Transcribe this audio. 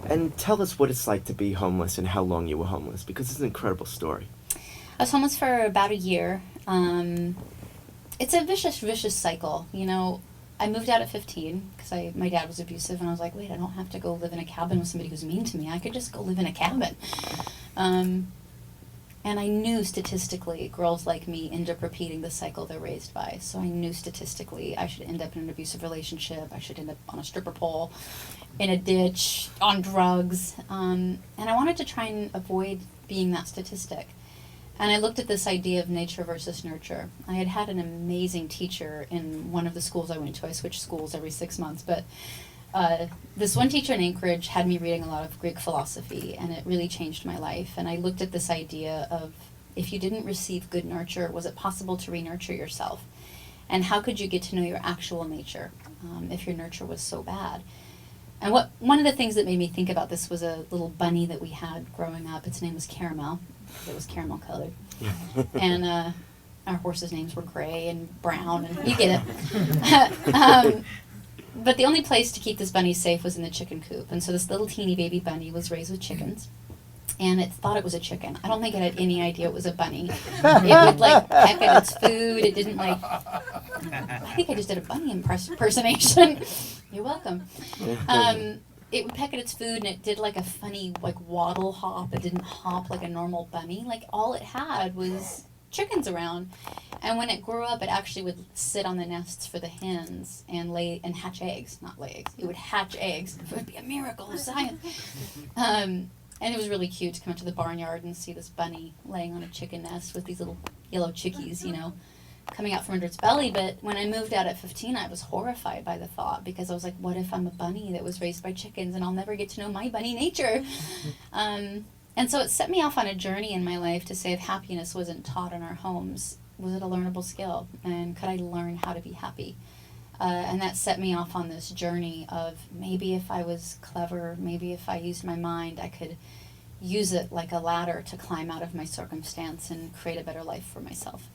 And tell us what it's like to be homeless and how long you were homeless, because it's an incredible story. I was homeless for about a year. It's a vicious cycle. You know, I moved out at 15 because my dad was abusive, and I was like, wait, I don't have to go live in a cabin with somebody who's mean to me. I could just go live in a cabin. And I knew statistically girls like me end up repeating the cycle they're raised by. So I knew statistically I should end up in an abusive relationship. I should end up on a stripper pole, in a ditch, on drugs. And I wanted to try and avoid being that statistic. And I looked at this idea of nature versus nurture. I had had an amazing teacher in one of the schools I went to. I switched schools every 6 months, but this one teacher in Anchorage had me reading a lot of Greek philosophy, and it really changed my life. And I looked at this idea of, if you didn't receive good nurture, was it possible to re-nurture yourself? And how could you get to know your actual nature if your nurture was so bad? And one of the things that made me think about this was a little bunny that we had growing up. Its name was Caramel, because it was caramel colored. And our horses' names were Gray and Brown, and you get it. But the only place to keep this bunny safe was in the chicken coop. And so this little teeny baby bunny was raised with chickens. And it thought it was a chicken. I don't think it had any idea it was a bunny. It would, like, peck at its food. It didn't, like... I think I just did a bunny impersonation. You're welcome. It would peck at its food, and it did, like, a funny, like, waddle hop. It didn't hop like a normal bunny. Like, all it had was chickens around. And when it grew up, it actually would sit on the nests for the hens and lay and hatch eggs, not lay eggs. It would hatch eggs. It would be a miracle of science. And it was really cute to come into the barnyard and see this bunny laying on a chicken nest with these little yellow chickies, you know, coming out from under its belly. But when I moved out at 15, I was horrified by the thought, because I was like, what if I'm a bunny that was raised by chickens and I'll never get to know my bunny nature? And so it set me off on a journey in my life to say, if happiness wasn't taught in our homes, was it a learnable skill? And could I learn how to be happy? And that set me off on this journey of, maybe if I was clever, maybe if I used my mind, I could use it like a ladder to climb out of my circumstance and create a better life for myself.